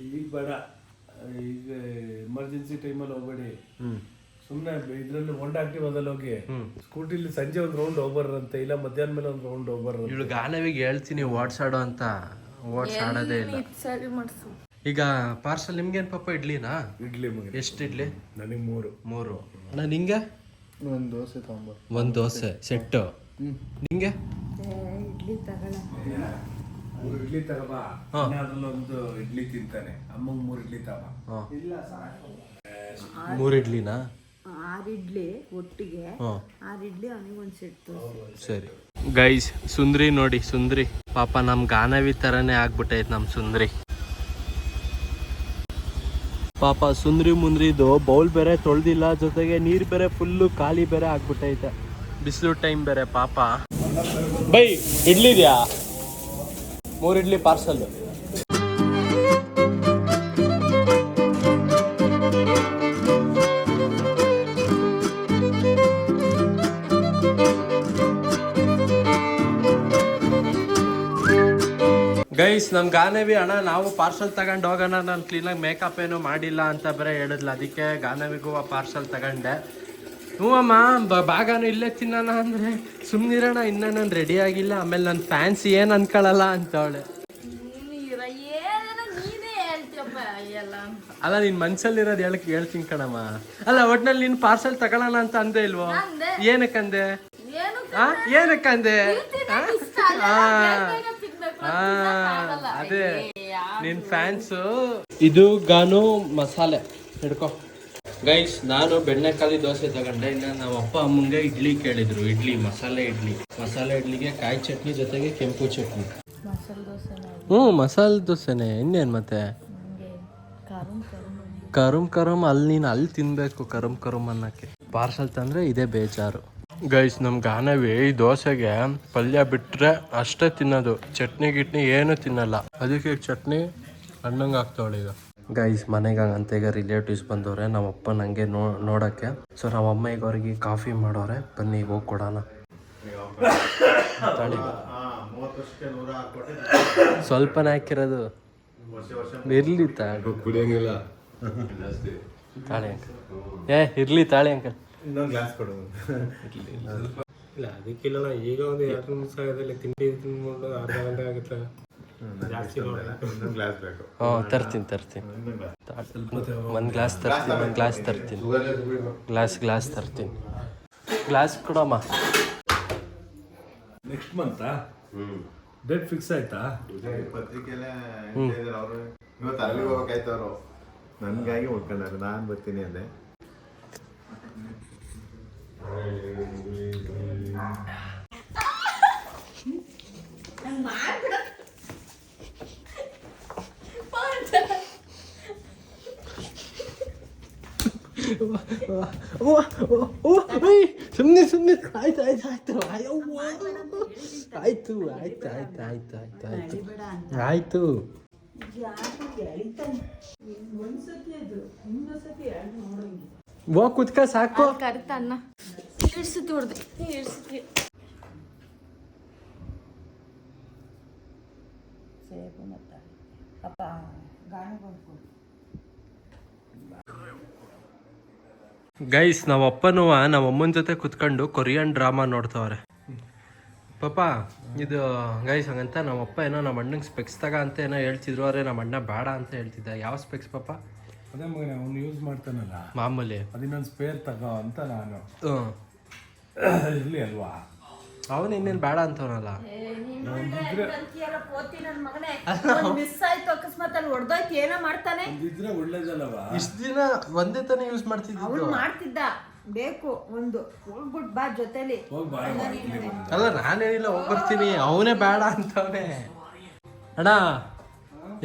ಈಗ ಬೇಡ, ಈಗ ಎಮರ್ಜೆನ್ಸಿ ಟೈಮಲ್ಲಿ ಹೋಗ್ಬೇಡಿ. ಸುಮ್ಮನೆ ಇದ್ರಲ್ಲಿ ಹೊಂಡ ಆಕ್ಟಿವ್ ಅದಲ್ಲಿ ಹೋಗಿ ಸ್ಕೂಟಿಲಿ ಸಂಜೆ ಒಂದು ರೌಂಡ್ ಹೋಗ್ಬಾರಂತೆ, ಇಲ್ಲ ಮಧ್ಯಾಹ್ನ ಮೇಲೆ ಒಂದು ರೌಂಡ್ ಹೋಗ್ಬಾರಂತೆ. ಇವಳು ಗಾನವಿಗೆ ಹೇಳ್ತೀನಿ ಓಡ್ಸಾಡೋ ಅಂತ, ಓಡ್ಸಾಡೋದೇ ಇಲ್ಲ. ಈಗ ಪಾರ್ಸಲ್ ನಿಮ್ಗೇನು ಪಾಪ ಇಡ್ಲಿನಾ? ಇಡ್ಲಿ ಮಗ. ಎಷ್ಟು ಇಡ್ಲಿ? ನನಗೆ 3 ಅಣ್ಣ ನಿಂಗೆ? ಒಂದು ದೋಸೆ ತಗೊಂಬ. ಒಂದು ದೋಸೆ ಸೆಟ್ಟು. ನಿಂಗೆ? ಇಡ್ಲಿ ತಗೊಳ. 3 ಇಡ್ಲಿ ತಗೋಬಾ. ಅದ್ರಲ್ಲೊಂದು ಇಡ್ಲಿ ತಿಂತಾನೆ. ಅಮ್ಮಂಗೆ 3 ಇಡ್ಲಿ ತಗೋ. ಇಲ್ಲ 3 ಇಡ್ಲಿನಾ? 6 ಇಡ್ಲಿ ಒಟ್ಟಿಗೆ. 6 ಇಡ್ಲಿ ಅವನಿಗೆ ಒಂದು ಸೆಟ್. ಸರಿ ಗೈಸ್, ಸುಂದ್ರಿ ನೋಡಿ, ಸುಂದ್ರಿ ಪಾಪ ನಮ್ ಗಾನವಿ ತರನೇ ಆಗ್ಬಿಟ್ಟೈತೆ ನಮ್ ಸುಂದ್ರಿ. ಪಾಪ ಸುಂದ್ರಿ ಮುಂದ್ರಿದು ಬೌಲ್ ಬೇರೆ ತೊಳ್ದಿಲ್ಲ, ಜೊತೆಗೆ ನೀರ್ ಬೇರೆ ಫುಲ್ಲು ಖಾಲಿ ಬೇರೆ ಆಗ್ಬಿಟ್ಟೈತೆ, ಬಿಸಿಲು ಟೈಮ್ ಬೇರೆ ಪಾಪ. ಬೈ ಇಡ್ಲಿ ಇದೆಯಾ? 3 ಇಡ್ಲಿ ಪಾರ್ಸಲ್. ಗೈಸ್ ನಮ್ ಗಾನವಿ ಅಣ್ಣ ನಾವು ಪಾರ್ಸಲ್ ತಗೊಂಡು ಹೋಗೋಣ, ನಾನು ಕ್ಲೀನಾಗಿ ಮೇಕಪ್ ಏನು ಮಾಡಿಲ್ಲ ಅಂತ ಬೇರೆ ಹೇಳಿದ್ಲ, ಅದಕ್ಕೆ ಗಾನವಿಗೂ ಆ ಪಾರ್ಸಲ್ ತಗೊಂಡೆ. ಹ್ಞೂ ಅಮ್ಮ ಬಾಗಾನು ಇಲ್ಲೇ ತಿನ್ನೋಣ ಅಂದರೆ ಸುಮ್ಮನಿರೋಣ, ಇನ್ನ ನಾನು ರೆಡಿ ಆಗಿಲ್ಲ, ಆಮೇಲೆ ನನ್ನ ಫ್ಯಾನ್ಸ್ ಏನು ಅನ್ಕೊಳ್ಳಲ್ಲ ಅಂತವಳೆ. ಅಲ್ಲ ನಿನ್ ಮನ್ಸಲ್ಲಿರೋದು ಹೇಳ್ತೀನಿ ಕಣಮ್ಮ. ಅಲ್ಲ ಒಟ್ನಲ್ಲಿ ನೀನು ಪಾರ್ಸಲ್ ತಗೊಳ್ಳೋಣ ಅಂತ ಅಂದೆ ಇಲ್ವೋ? ಏನಕ್ಕಂದೆ? ಏನಕ್ಕಂದೆ? ಅದೇ ನಿನ್ ಫ್ಯಾನ್ಸು. ಇದು ಗಾನು ಮಸಾಲೆ ಹಿಡ್ಕೊ. ಗೈಸ್ ನಾನು ಬೆಣ್ಣೆಕಾಲಿ ದೋಸೆ ತಗೊಂಡೆ, ಇನ್ನು ನಮ್ಮ ಅಪ್ಪ ಅಮ್ಮಂಗೆ ಇಡ್ಲಿ ಕೇಳಿದ್ರು, ಇಡ್ಲಿ ಮಸಾಲೆ ಇಡ್ಲಿಗೆ ಕಾಯಿ ಚಟ್ನಿ ಜೊತೆಗೆ ಕೆಂಪು ಚಟ್ನಿ. ಮಸಾಲೆ ದೋಸೆನೆ, ಇನ್ನೇನು ಮತ್ತೆ ಕರುಮ್ ಅಲ್ಲಿ ನೀನು ಅಲ್ಲಿ ತಿನ್ಬೇಕು ಕರುಮ್ ಅನ್ನಕ್ಕೆ. ಪಾರ್ಸಲ್ ತಂದ್ರೆ ಇದೇ ಬೇಜಾರು. ಗೈಸ್ ನಮ್ ಗಾನವಿ ಈ ದೋಸೆಗೆ ಪಲ್ಯ ಬಿಟ್ರೆ ಅಷ್ಟೇ ತಿನ್ನೋದು, ಚಟ್ನಿ ಗಿಟ್ನಿ ಏನು ತಿನ್ನಲ್ಲ, ಅದಕ್ಕೆ ಚಟ್ನಿ ಹಣ್ಣಂಗೆ ಆಗ್ತಾವಳೆ. ಈಗ ಗೈಸ್ ಮನೆಗೆ ಹಂಗಂತ ಈಗ ರಿಲೇಟಿವ್ಸ್ ಬಂದವ್ರೆ, ನಮ್ಮಪ್ಪ ನಂಗೆ ನೋಡೋಕ್ಕೆ. ಸೊ ನಮ್ಮಮ್ಮ ಈಗ ಅವ್ರಿಗೆ ಕಾಫಿ ಮಾಡೋರೆ, ಬನ್ನಿ ಹೋಗಿ ಕೊಡೋಣ. ಸ್ವಲ್ಪನೇ ಹಾಕಿರೋದು ಇರ್ಲಿ ಕುಡಿಯಂಗಿಲ್ಲ. ತಾಳಿ ಅಂಕಲ್, ಇರ್ಲಿ ತಾಳಿ ಅಂಕಲ್. ಇನ್ನೊಂದು ಗ್ಲಾಸ್ ಕೊಡು. ಇಲ್ಲ ಅದಕ್ಕಿಲ್ಲ, ಈಗ ಒಂದು 2 ನಿಮಿಷ ಆಗೋದಿಲ್ಲ, ತಿಂಡಿ ತಿಂದ್ಕೊಂಡು ಅರ್ಧ ಗಂಟೆ ಆಗುತ್ತೆ. ಜಾಸ್ತಿ ಗ್ಲಾಸ್ ಬೇಕು. ತರ್ತೀನಿ. ಒಂದು ಗ್ಲಾಸ್ ತರ್ತೀನಿ. ಗ್ಲಾಸ್ ತರ್ತೀನಿ. ಗ್ಲಾಸ್ ಕೊಡಮ್ಮ. ನೆಕ್ಸ್ಟ್ ಮಂತಾ? ಡೇಟ್ ಫಿಕ್ಸ್ ಆಯ್ತಾ? ಪತ್ರಿಕೆಲ್ಲ ಇವತ್ತು ಅಲ್ಲಿಗೆ ಹೋಗ್ಬೇಕಾಯ್ತವ್ರು, ನನಗಾಗಿ ಉಳ್ಕೊಂಡಾರೆ, ನಾನು ಬರ್ತೀನಿ ಅಂದೆ. ಸುಮ್ಮನೆ ಆಯ್ತು. ಕುತ್ಕ ಸಾಕು. ಕರ್ತನ್ನ ಇಡ್ಸತಿ ಹೊಡ್ದೆ ಇಡ್ಸತಿ. ಸೇಬು ಮತ್ತ ಅಪ್ಪ ಗಾಣ ಬಂದ್ಕೊಂಡು. ಗೈಸ್ ನಮ್ಮಪ್ಪನೂ ನಮ್ಮಮ್ಮನ ಜೊತೆ ಕುತ್ಕೊಂಡು ಕೊರಿಯನ್ ಡ್ರಾಮಾ ನೋಡ್ತವ್ರೆ ಪಾಪ. ಇದು ಗೈಸ್ ಹಂಗಂತ ನಮ್ಮಪ್ಪ ಏನೋ ನಮ್ಮ ಅಣ್ಣಂಗೆ ಸ್ಪೆಕ್ಸ್ ತಗ ಅಂತ ಏನೋ ಹೇಳ್ತಿದ್ರು, ಆದರೆ ನಮ್ಮ ಅಣ್ಣ ಬೇಡ ಅಂತ ಹೇಳ್ತಿದ್ದ. ಯಾವ ಸ್ಪೆಕ್ಸ್ ಪಾಪ? ಅದೇ ಮಗನೇ ಅವ್ನು ಯೂಸ್ ಮಾಡ್ತಾನಲ್ಲ ಮಾಮೂಲಿ, ಅದಿನ್ನೊಂದು ಸ್ಪೇರ್ ತಗೋ ಅಂತ ನಾನು. ಇರ್ಲಿ ಅಲ್ವಾ, ಅವನು ಇನ್ನೇನು ಬೇಡ ಅಂತವನಲ್ಲ. ಇದ್ರೆ ಒಳ್ಳೇದಲ್ಲವಾ? ಇಷ್ಟು ದಿನ ಒಂದೇ ತಾನೇ ಯೂಸ್ ಮಾಡ್ತಿದ್ದ. ಬೇಕು ಒಂದು ಹೋಗ್ಬಿಟ್ಟು ಬಾ ಜೊತೆಲಿ. ಅಲ್ಲ ನಾನೇನಿಲ್ಲ, ಹೋಗ್ಬರ್ತೀನಿ, ಅವನೇ ಬೇಡ ಅಂತವನೇ. ಅಣ್ಣ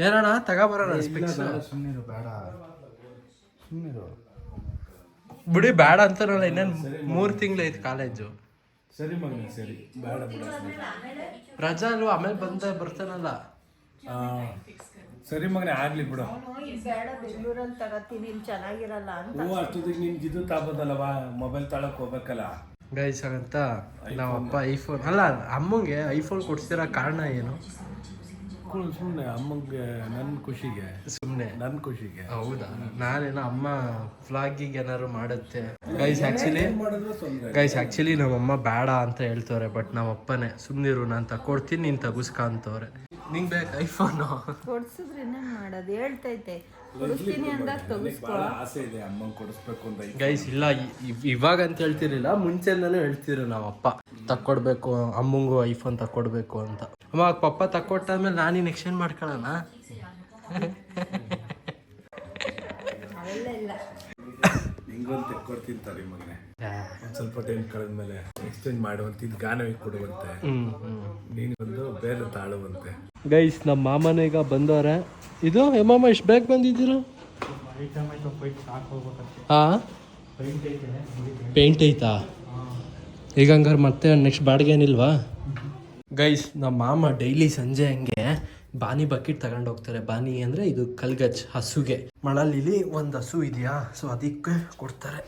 ಏನಣ್ಣ ತಗೋಬರೋಣ ಸ್ಪೆಕ್ಸ್? ಸುಮ್ಮನಿರು, ಬೇಡ ಸುಮ್ಮನಿರು. ಬಿಡಿ ಬೇಡ ಅಂತಾರಲ್ಲ, ಇನ್ನೇನು 3 ತಿಂಗಳೈತೆ ಕಾಲೇಜು. ಸರಿ ಮಗನೇ, ಸರಿ ಬೇಡ ಬಿಡ, ರಜಾ ಅಲ್ವಾ, ಆಮೇಲೆ ಬರ್ತಾನಲ್ಲ. ಸರಿ ಮಗನೇ ಆಗ್ಲಿ ಬಿಡು. ಬೇಡ ಬೆಂಗಳೂರಲ್ಲಿ ತಗೋತೀನಿ, ಇಲ್ಲಿ ಚೆನ್ನಾಗಿರಲ್ಲ ಅಂತ. ಅಷ್ಟೊತ್ತಿಗೆ ನಿನ್ಗೆ ಇದು ತಾಬೋದಲ್ಲವಾ, ಮೊಬೈಲ್ ತಳಕ್ ಹೋಗ್ಬೇಕಲ್ಲ. ಗೈಸ್ ಹಾಗಂತ ನಾವಪ್ಪ ಐಫೋನ್ ಅಲ್ಲ ಅಮ್ಮಂಗೆ ಐಫೋನ್ ಕೊಡ್ಸಿರೋ ಕಾರಣ ಏನು? ಸುಮ್ಮನೆ ಅಮ್ಮಂಗೆ ನನ್ನ ಖುಷಿಗೆ ಸುಮ್ಮನೆ ನನ್ನ ಖುಷಿಗೆ ಹೌದಾ? ನಾನೇನೋ ಅಮ್ಮ ವ್ಲಾಗಿಗೆ ಏನಾದ್ರು ಮಾಡುತ್ತೆ ಗೈಸ್. ಮಾಡಿದ್ರೆ ತೊಂದರೆ. ಆ್ಯಕ್ಚುಲಿ ನಮ್ಮಮ್ಮ ಬೇಡ ಅಂತ ಹೇಳ್ತವ್ರೆ, ಬಟ್ ನಮ್ಮಪ್ಪನೇ ಸುಮ್ಮನಿರು ನಾನು ತಕೊಡ್ತೀನಿ ನೀನು ತಗುಸ್ಕ ಅಂತವ್ರೆ. ನಿಂಗೆ ಬೇಕು ಐಫೋನು? ಕೊಡ್ಸಿದ್ರೆ ಇನ್ನೇನು ಮಾಡೋದು, ಹೇಳ್ತೈತೆ ಕೊಡಿಸ್ತೀನಿ ಅಂದಾಗ ತಗಿಸ್ಕೊ. ಭಾಳ ಆಸೆ ಇದೆ ಅಮ್ಮಂಗೆ ಕೊಡಿಸ್ಬೇಕು ಅಂತ. ಗೈಸ್ ಇಲ್ಲ, ಇವಾಗ ಅಂತ ಹೇಳ್ತಿರ್ಲಿಲ್ಲ, ಮುಂಚೆಯಿಂದನೂ ಹೇಳ್ತಿದ್ರು ನಾವಪ್ಪ ತಕ್ಕೊಡ್ಬೇಕು ಅಮ್ಮಂಗೂ ಐಫೋನ್ ತಕ್ಕೊಡ್ಬೇಕು ಅಂತ. ಅಮ್ಮ ಪಪ್ಪ ತಕ್ಕೊಟ್ಟಾದ್ಮೇಲೆ ನಾನಿನ್ನು ಎಕ್ಸ್ಚೇಂಜ್ ಮಾಡ್ಕೊಳ್ಳೋಣ? ಅವೆಲ್ಲ ಇಲ್ಲ. ಹಿಂಗೊಂದು ತೆಕ್ಕೊಡ್ತಿಂತಾರೆ ಮಗನೇ. ಒಂದು ಸ್ವಲ್ಪ ಟೈಮ್ ಕಳೆದ್ಮೇಲೆ ಎಕ್ಸ್ಚೇಂಜ್ ಮಾಡುವಂತ ಇದು ಗಾನವಿ ಕೊಡುವಂತೆ, ನೀನೊಂದು ಬೇರೆ ತಾಳುವಂತೆ. ಗೈಸ್ ನಮ್ಮ ಮಾಮನ ಈಗ ಬಂದವ್ರೆ. ಇದು ಮಾಮ ಇಷ್ಟು ಬೇಗ ಬಂದಿದ್ದೀರಾ? ಹಾಂ ಪೇಂಟ್ ಐತಾ? ಈಗ ಹಂಗಾರೆ ಮತ್ತೆ ನೆಕ್ಸ್ಟ್ ಬಾಡಿಗೆ ಏನಿಲ್ವಾ? ಗೈಸ್ ನಮ್ಮ ಮಾಮ ಡೈಲಿ ಸಂಜೆ ಹಂಗೆ ಬಾನಿ ಬಕೆಟ್ ತಗೊಂಡು ಹೋಗ್ತಾರೆ. ಬಾನಿ ಅಂದರೆ ಇದು ಕಲ್ಗಜ್ ಹಸುಗೆ. ಮಳಲಿಲಿ ಒಂದು ಹಸು ಇದೆಯಾ, ಸೊ ಅದಕ್ಕೆ ಕೊಡ್ತಾರೆ.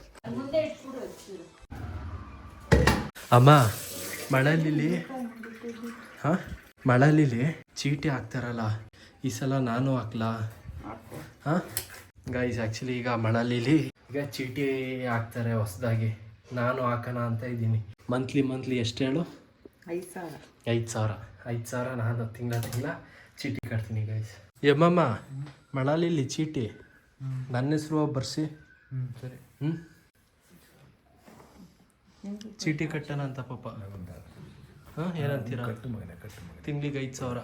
ಅಮ್ಮ ಮಳಲಿಲಿ ಮಳಲಿಲಿ ಚೀಟಿ ಹಾಕ್ತಾರಲ್ಲ, ಈ ಸಲ ನಾನು ಹಾಕ್ಲಾ? ಹಾಂ ಗೈಸ್ ಆ್ಯಕ್ಚುಲಿ ಈಗ ಮಳಲಿಲಿ ಈಗ ಚೀಟಿ ಹಾಕ್ತಾರೆ ಹೊಸದಾಗಿ, ನಾನು ಹಾಕೋಣ ಅಂತ ಇದ್ದೀನಿ. ಮಂತ್ಲಿ ಎಷ್ಟು ಹೇಳು? 5,000 ನಾನು ತಿಂಗಳ ಚೀಟಿ ಕಟ್ತೀನಿ ಗೈಸ್. ಯಮ್ಮಮ್ಮ ಮಳಲಿಲಿ ಚೀಟಿ ನನ್ನ ಹೆಸರು ಬರ್ಸಿ. ಸರಿ ಚೀಟಿ ಕಟ್ಟೋಣ ಅಂತ ಪಾಪ. ಹಾಂ ಏನಂತೀರಾ? ತಿಂಗ್ಳಿಗೆ 5,000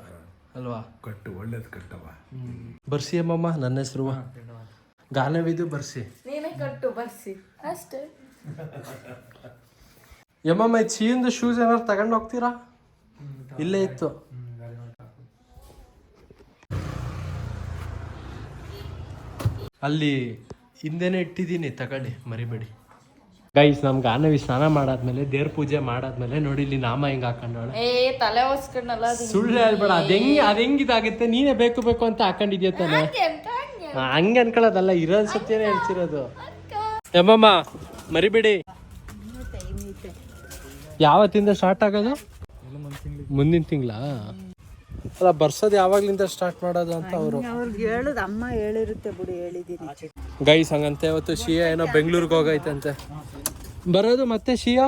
ಅಲ್ವಾ? ಕಟ್ಟು, ಒಳ್ಳೇದು ಕಟ್ಟವ. ಬರ್ಸಿ ಅಮ್ಮಮ್ಮ ನನ್ನ ಹೆಸರು ಗಾನವಿದು ಬರ್ಸಿ. ನೀನೇ ಕಟ್ಟು ಬರ್ಸಿ ಅಷ್ಟೇ. ಯಮ್ಮಮ್ಮ ಚೀಂದು ಶೂಸ್ ಏನಾರು ತಗೊಂಡು ಹೋಗ್ತೀರಾ? ಇಲ್ಲೇ ಇತ್ತು. ಅಲ್ಲಿ ಹಿಂದೆನೇ ಇಟ್ಟಿದ್ದೀನಿ, ತಗೊಳ್ಳಿ ಮರಿಬೇಡಿ. ಗೈಸ್ ನಮ್ಗೆ ಗಾನವಿ ಸ್ನಾನ ಮಾಡಾದ್ಮೇಲೆ ದೇವ್ರ ಪೂಜೆ ಮಾಡಾದ್ಮೇಲೆ ನೋಡಿ ಇಲ್ಲಿ ನಾಮ ಹೆಂಗ್ ಹಾಕೊಂಡವಳೆ. ತಲೆ ಹೊಸ್ಕೊಂಡಲ್ಲ, ಸುಳ್ಳು ಹೇಳ್ಬೇಡ. ಹೆಂಗಿದಾಗುತ್ತೆ? ನೀನೇ ಬೇಕು ಅಂತ ಹಾಕೊಂಡಿದ್ಯ ತಾನೆ? ಹಂಗೆ ಅನ್ಕೊಳ್ಳೋದಲ್ಲ, ಇರೋದ್ ಸತ್ಯನೇ ಹೇಳ್ತಿರೋದು. ಯಮ್ಮಮ್ಮ ಮರಿಬೇಡಿ. ಯಾವತ್ತಿಂದ ಸ್ಟಾರ್ಟ್ ಆಗೋದು? ಮುಂದಿನ ತಿಂಗಳ ಅಲ್ಲ, ಬರ್ಸೋದು ಯಾವಾಗ್ಲಿಂದ ಸ್ಟಾರ್ಟ್ ಮಾಡೋದು ಅಂತ ಅವರು ಅವ್ರಿಗೆ ಹೇಳುದು. ಅಮ್ಮ ಹೇಳಿರುತ್ತೆ ಬಿಡು, ಹೇಳಿದೀನಿ. ಗೈಸ್ ಹಂಗಂತೆ ಇವತ್ತು ಶಿಯಾ ಏನೋ ಬೆಂಗಳೂರಿಗೆ ಹೋಗೈತಂತೆ. ಬರೋದು ಮತ್ತೆ ಶಿಯಾ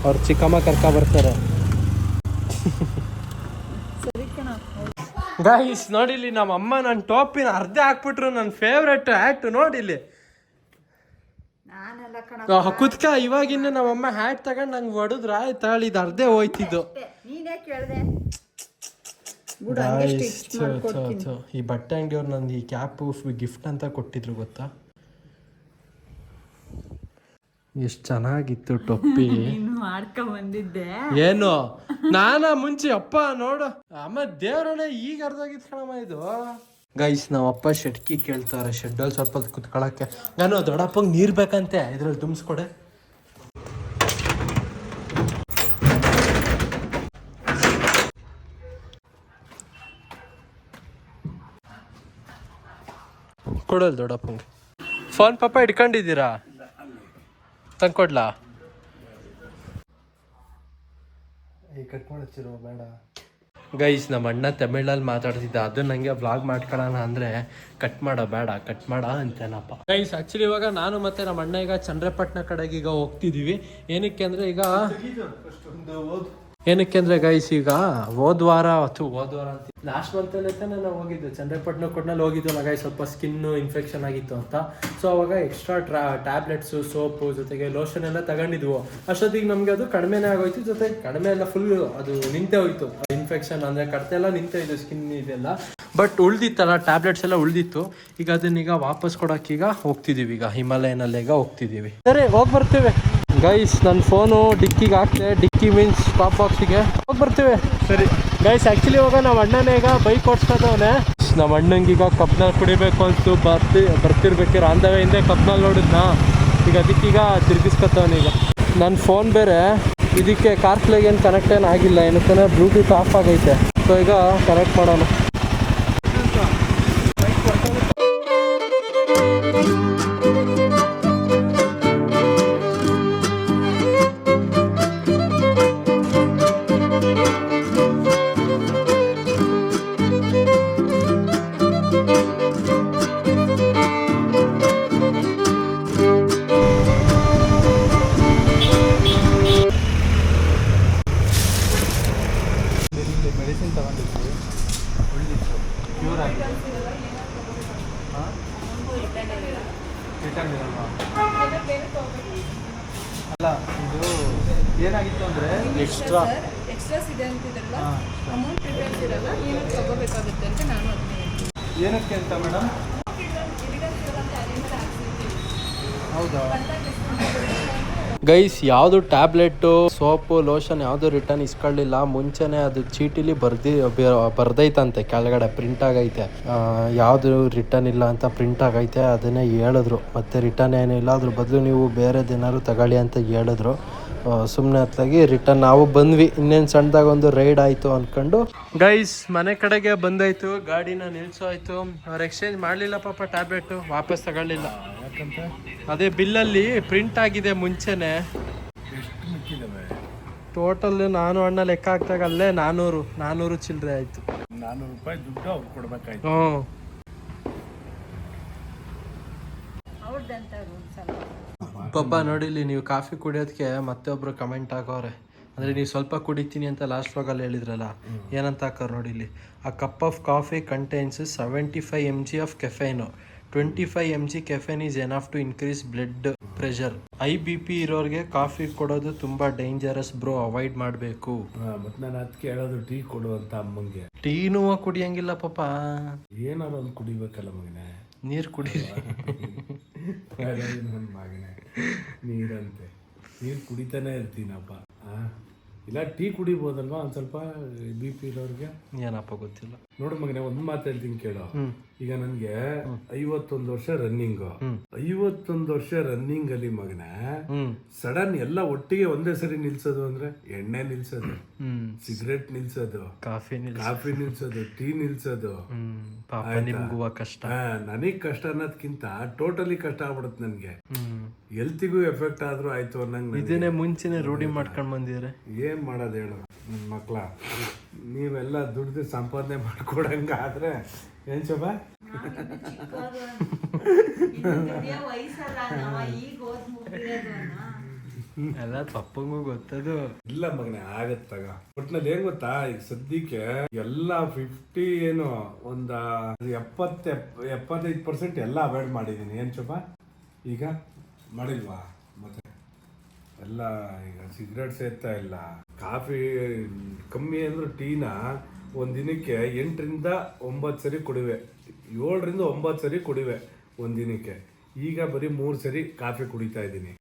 ಅವ್ರ ಚಿಕ್ಕಮ್ಮ ಕರ್ಕ ಬರ್ತಾರೆ. ಗೈಸ್ ನೋಡಿಲ್ಲಿ ನಮ್ಮ ಅಮ್ಮ ನನ್ನ ಟೋಪಿನ ಅರ್ಧ ಹಾಕ್ಬಿಟ್ರು. ನನ್ನ ಫೇವ್ರೆಟ್ ಹ್ಯಾಟ್ ನೋಡಿಲ್ಲಿ ಕುತ್ಕ. ಇವಾಗಿನ್ನ ನಮ್ಮಮ್ಮ ಹ್ಯಾಟ್ ತಗೊಂಡು ನಂಗೆ ಹೊಡೆದ್ರ ಆಯ್ತಾಳ, ಇದು ಅರ್ಧೇ ಹೋಯ್ತಿದ್ದು. ಈ ಬಟ್ಟೆ ಅಂಗಡಿಯವ್ರು ನಂದು ಈ ಕ್ಯಾಪ್ ಗಿಫ್ಟ್ ಅಂತ ಕೊಟ್ಟಿದ್ರು ಗೊತ್ತಾ? ಎಷ್ಟು ಚೆನ್ನಾಗಿತ್ತು ಟೊಪ್ಪಿ. ಬಂದಿದ್ದೆ ಏನು ನಾನಾ ಮುಂಚೆ ಅಪ್ಪ ನೋಡು ಅಮ್ಮ ದೇವ್ರಣ್ಣ ಈಗ ಅರ್ಧೋಗಿದ್ ಕಣಮ್ಮ ಇದು. ಗೈಸ್ ನಾವಪ್ಪ ಶೆಡ್ಕಿ ಕೇಳ್ತಾರೆ, ಶೆಡ್ಡಲ್ಲಿ ಸ್ವಲ್ಪ ಕುತ್ಕೊಳಕ್ಕೆ. ನಾನು ದೊಡ್ಡಪ್ಪಂಗೆ ನೀರು ಬೇಕಂತೆ, ಇದ್ರಲ್ಲಿ ತುಂಬಿಸ್ಕೊಡೆ. ಕೊಡೋದು ದೊಡ್ಡಪ್ಪಂಗೆ. ಫೋನ್ ಪಾಪ ಇಟ್ಕೊಂಡಿದ್ದೀರಾ? ತಂದ್ಕೊಡ್ಲಾ? ಕಟ್ ಮಾಡಚ್ಚಿರೋ ಬೇಡ. ಗೈಸ್ ನಮ್ಮ ಅಣ್ಣ ತಮಿಳಲ್ಲಿ ಮಾತಾಡ್ತಿದ್ದ, ಅದು ನನಗೆ ವ್ಲಾಗ್ ಮಾಡ್ಕೊಳ್ಳೋಣ ಅಂದರೆ ಕಟ್ ಮಾಡೋ ಬೇಡ, ಕಟ್ ಮಾಡ ಅಂತೇನಪ್ಪ. ಗೈಸ್ ಆ್ಯಕ್ಚುಲಿ ಇವಾಗ ನಾನು ಮತ್ತು ನಮ್ಮ ಅಣ್ಣ ಈಗ ಚಂದ್ರಪಟ್ಟಣ ಕಡೆಗೆ ಈಗ ಹೋಗ್ತಿದ್ದೀವಿ. ಏನಕ್ಕೆ ಅಂದರೆ ಗೈಸ್ ಈಗ ಹೋದ್ವಾರ ಅಂತ ಲಾಸ್ಟ್ ಮಂತಲ್ಲೇ ನಾವು ಹೋಗಿದ್ದು ಚಂದ್ರಪಟ್ಟಣ ಕೊಟ್ಟನಲ್ಲಿ ಹೋಗಿದ್ವಲ್ಲ ಗೈಸ್, ಸ್ವಲ್ಪ ಸ್ಕಿನ್ನು ಇನ್ಫೆಕ್ಷನ್ ಆಗಿತ್ತು ಅಂತ. ಸೊ ಅವಾಗ ಎಕ್ಸ್ಟ್ರಾ ಟ್ಯಾಬ್ಲೆಟ್ಸು, ಸೋಪು ಜೊತೆಗೆ ಲೋಷನ್ ಎಲ್ಲ ತಗೊಂಡಿದ್ವು. ಅಷ್ಟೊತ್ತಿಗೆ ನಮಗೆ ಅದು ಕಡಿಮೆನೇ ಆಗೋಯ್ತು. ಜೊತೆಗೆ ಕಡಿಮೆ ಎಲ್ಲ ಫುಲ್ ಅದು ನಿಂತೇ ಹೋಯ್ತು. ಇನ್ಫೆಕ್ಷನ್ ಅಂದರೆ ಕಡ್ತೆಲ್ಲ ನಿಂತೇ ಇದು, ಸ್ಕಿನ್ ಇದೆಲ್ಲ. ಬಟ್ ಉಳ್ದಿತ್ತಲ್ಲ ಟ್ಯಾಬ್ಲೆಟ್ಸ್ ಎಲ್ಲ ಉಳ್ದಿತ್ತು. ಈಗ ಅದನ್ನೀಗ ವಾಪಸ್ ಕೊಡೋಕ್ಕೀಗ ಹೋಗ್ತಿದ್ದೀವಿ. ಈಗ ಹಿಮಾಲಯನಲ್ಲೀಗ ಹೋಗ್ತಿದ್ದೀವಿ. ಸರಿ ಹೋಗಿ ಬರ್ತೀವಿ ಗೈಸ್. ನನ್ನ ಫೋನು ಡಿಕ್ಕಿಗೆ ಹಾಕ್ತೆ. ಡಿಕ್ಕಿ ಮೀನ್ಸ್ ಟಾಪ್ ಬಾಕ್ಸಿಗೆ ಹೋಗಿ ಬರ್ತೀವಿ. ಸರಿ ಗೈಸ್ ಆ್ಯಕ್ಚುಲಿ ಇವಾಗ ನಮ್ಮ ಅಣ್ಣನೇ ಈಗ ಬೈಕ್ ಓಡಿಸ್ಕೊತವನೆ. ನಮ್ಮ ಅಣ್ಣಂಗೀಗ ಕಪ್ನಲ್ಲಿ ಕುಡಿಬೇಕು ಅಂತು ಬರ್ತಿರ್ಬೇಕಿರ ಅಂದವೇ ಹಿಂದೆ ಕಪ್ನಲ್ಲಿ ನೋಡಿದ್ನಾ. ಈಗ ಅದಕ್ಕೀಗ ತಿರ್ಗಿಸ್ಕೊತವನೆ. ಈಗ ನನ್ನ ಫೋನ್ ಬೇರೆ ಇದಕ್ಕೆ ಕಾರ್ಪ್ಲೇಗೆ ಏನು ಕನೆಕ್ಟ್ ಏನು ಆಗಿಲ್ಲ, ಏನಕ್ಕೆ ಬ್ಲೂಟೂತ್ ಆಫ್ ಆಗೈತೆ. ಸೊ ಈಗ ಕನೆಕ್ಟ್ ಮಾಡೋಣ. ಒಳ್ಳಿತ್ತು ಪ್ಯೂರ್ ಆಗಿದೆ ಹಾಂ ರಿಟರ್ನ್ ಇರಲ್ವಾ ಅಲ್ಲ ಇದು ಏನಾಗಿತ್ತು ಅಂದರೆ ಎಕ್ಸ್ಟ್ರಾ ಎಕ್ಸ್ಟ್ರಾಸ್ ಇದೆ ಅಂತಿದ್ರಲ್ಲ ಅಮೌಂಟ್ ರಿಟರ್ನ್ಸ್ ಇರಲ್ಲ ಏನಕ್ಕೆ ತಗೋಬೇಕಾಗುತ್ತೆ ಅಂತ ನಾನು ಅದನ್ನ ಹೇಳ್ತೀನಿ. ಏನಕ್ಕೆ ಅಂತ ಮೇಡಮ್ ಹೌದಾ ಗೈಸ್ ಯಾವುದು ಟ್ಯಾಬ್ಲೆಟ್ಟು ಸೋಪು ಲೋಷನ್ ಯಾವುದು ರಿಟರ್ನ್ ಇಸ್ಕೊಳ್ಳಿಲ್ಲ ಮುಂಚೆನೆ ಅದು ಚೀಟಿಲಿ ಬರ್ದೈತಂತೆ ಕೆಳಗಡೆ ಪ್ರಿಂಟ್ ಆಗೈತೆ ಯಾವುದು ರಿಟರ್ನ್ ಇಲ್ಲ ಅಂತ ಪ್ರಿಂಟ್ ಆಗೈತೆ ಅದನ್ನೇ ಹೇಳಿದ್ರು ಮತ್ತೆ ರಿಟರ್ನ್ ಏನಿಲ್ಲ ಅದ್ರ ಬದಲು ನೀವು ಬೇರೆದೇನಾದ್ರು ತಗೊಳ್ಳಿ ಅಂತ ಹೇಳಿದ್ರು ಸುಮ್ಮನೆ ಹತ್ತಾಗಿ ರಿಟರ್ನ್ ನಾವು ಬಂದ್ವಿ ಇನ್ನೇನು ಸಣ್ಣದಾಗ ಒಂದು ರೈಡ್ ಆಯಿತು ಅಂದ್ಕೊಂಡು ಗೈಸ್ ಮನೆ ಕಡೆಗೆ ಬಂದಾಯ್ತು ಗಾಡಿನ ನಿಲ್ಸೋಯ್ತು ಅವ್ರು ಎಕ್ಸ್ಚೇಂಜ್ ಮಾಡಲಿಲ್ಲ ಪಾಪ ಟ್ಯಾಬ್ಲೆಟು ವಾಪಸ್ ತಗೊಳ್ಳಿಲ್ಲ ಯಾಕಂತ ಅದೇ ಬಿಲ್ಲಲ್ಲಿ ಪ್ರಿಂಟ್ ಆಗಿದೆ ಮುಂಚೆನೆ ಎಷ್ಟು ಮಿಕ್ಕಿದಾವೆ ಟೋಟಲ್ ನಾನು ಅಣ್ಣ ಲೆಕ್ಕ ಹಾಕ್ದಾಗ ಅಲ್ಲೇ 400 ಚಿಲ್ಲರೆ ಆಯಿತು. 400 ರೂಪಾಯಿ ದುಡ್ಡು ಅವ್ರು ಕೊಡ್ಬೇಕಾಯ್ತು. ಹ್ಞೂ ಅವ್ರದ್ದಂತ ರೂಲ್ಸ್ ಅಲ್ಲ. ಪಾಪ ನೋಡಿಲಿ ನೀವು ಕಾಫಿ ಕುಡಿಯೋದಕ್ಕೆ ಮತ್ತೆ ಒಬ್ರು ಕಮೆಂಟ್ ಹಾಕೋರೆ ಅಂದರೆ ನೀವು ಸ್ವಲ್ಪ ಕುಡಿತೀನಿ ಅಂತ ಲಾಸ್ಟ್ ವಾಗಲ್ಲಿ ಹೇಳಿದ್ರಲ್ಲ ಏನಂತ ಹಾಕೋರು ನೋಡಿಲಿ ಆ cup of coffee contains 75 mg of caffeine 25 mg caffeine is enough to increase blood pressure IBP ಇರೋರಿಗೆ ಕಾಫಿ ಕೊಡೋದು ತುಂಬ ಡೇಂಜರಸ್ ಬ್ರೋ ಅವಾಯ್ಡ್ ಮಾಡಬೇಕು. ಮತ್ತೆ ನಾನು ಅದಕ್ಕೆ ಹೇಳೋದು ಟೀ ಕೊಡು ಅಂತ ಅಮ್ಮಂಗೆ. ಟೀನೂ ಕುಡಿಯಂಗಿಲ್ಲ ಪಾಪ ಏನಾರು ಒಂದು ಕುಡಿಬೇಕಲ್ಲ ಮಗನೇ. ನೀರು ಕುಡೀರಿ ನನ್ನ ಮಗನೇ ನೀರಂತೆ ನೀರು ಕುಡಿತಾನೆ ಇರ್ತೀನಪ್ಪ. ಇಲ್ಲ ಟೀ ಕುಡಿಬೋದಲ್ವಾ ಒಂದು ಸ್ವಲ್ಪ BP ಇರೋರಿಗೆ. ಏನಪ್ಪ ಗೊತ್ತಿಲ್ಲ ನೋಡು ಮಗನೇ ಒಂದು ಮಾತು ಹೇಳ್ತೀನಿ ಕೇಳು. ಈಗ ನನಗೆ 51 ವರ್ಷ ರನ್ನಿಂಗು 51 ವರ್ಷ ರನ್ನಿಂಗ್ ಅಲ್ಲಿ ಮಗನೇ ಸಡನ್ ಎಲ್ಲ ಒಟ್ಟಿಗೆ ಒಂದೇ ಸರಿ ನಿಲ್ಸೋದು ಅಂದ್ರೆ ಎಣ್ಣೆ ನಿಲ್ಸೋದು, ಸಿಗರೇಟ್ ನಿಲ್ಸೋದು, ಕಾಫಿ ನಿಲ್ಸೋದು, ಟೀ ನಿಲ್ಸೋದು ನಿಮ್ಗೂ ಕಷ್ಟ. ನನಗ್ ಕಷ್ಟ ಅನ್ನೋದ್ಕಿಂತ ಟೋಟಲಿ ಕಷ್ಟ ಆಗ್ಬಿಡುತ್ತೆ ನನ್ಗೆ. ಹೆಲ್ತಿಗೂ ಎಫೆಕ್ಟ್ ಆದ್ರೂ ಆಯ್ತು ಅನ್ನಂಗ್ ಇದನ್ನೇ ಮುಂಚೆನೆ ರೂಢಿ ಮಾಡ್ಕೊಂಡ್ ಬಂದಿದ್ರೆ ಏನ್ ಮಾಡೋದು ಹೇಳು ನನ್ನ ಮಕ್ಳ. ನೀವೆಲ್ಲ ದುಡ್ದು ಸಂಪಾದನೆ ಮಾಡ್ಕೊಡಂಗ ಆದ್ರೆ ಏನ್ ಶೋಭಾ ವಯಸ್ಸಲ್ಲ ಈಗ ಓದ್ ಮುಗಿರೋದು ಎಲ್ಲ ಪಪ್ಪಂಗೂ ಗೊತ್ತದು. ಇಲ್ಲ ಮಗನೇ ಆಗತ್ತಾಗ ಒಟ್ನಲ್ಲಿ ಏನ್ ಗೊತ್ತಾ ಈಗ ಸದ್ಯಕ್ಕೆ ಎಲ್ಲ 50 ಏನು ಒಂದ 75% ಎಲ್ಲ ಅವಾಯ್ಡ್ ಮಾಡಿದೀನಿ. ಏನ್ ಶೋಭಾ ಈಗ ಮಾಡಿಲ್ವಾ? ಮತ್ತೆ ಎಲ್ಲ ಈಗ ಸಿಗರೇಟ್ ಸೇರ್ತಾ ಇಲ್ಲ, ಕಾಫಿ ಕಮ್ಮಿ ಅಂದ್ರೆ ಟೀನ ಒಂದ್ ದಿನಕ್ಕೆ 8 ರಿಂದ 9 ಸರಿ ಕುಡಿವೆ, 7 ರಿಂದ 9 ಸರಿ ಕುಡಿವೆ ಒಂದ್ ದಿನಕ್ಕೆ. ಈಗ ಬರೀ 3 ಸರಿ ಕಾಫಿ ಕುಡಿತಾ ಇದ್ದೀನಿ.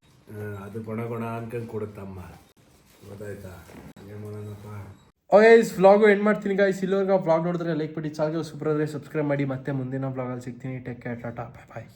ಅದು ಗೊಣ ಅನ್ಕೊಂಡ್ ಕೊಡುತ್ತಮ್ಮ. ಗೊತ್ತಾಯ್ತಾ? ಏನ್ ಮಾಡೋಣಪ್ಪ. ಗೈಸ್ ವ್ಲಾಗು ಎಂಡ್ ಮಾಡ್ತೀನಿ ಗೈಸ್. ಇಲ್ಲಿವರೆಗೆ ವ್ಲಾಗ್ ನೋಡಿದ್ರೆ ಲೈಕ್ ಬಿಡಿ, ಚಾನಲ್ ಸೂಪರ್ ಆದರೆ ಸಬ್ಸ್ಕ್ರೈಬ್ ಮಾಡಿ. ಮತ್ತೆ ಮುಂದಿನ ವ್ಲಾಗಲ್ಲಿ ಸಿಗ್ತೀನಿ. ಟೇಕ್ ಕೇರ್, ಟಾಟಾ, ಬಾಯ್ ಬಾಯ್.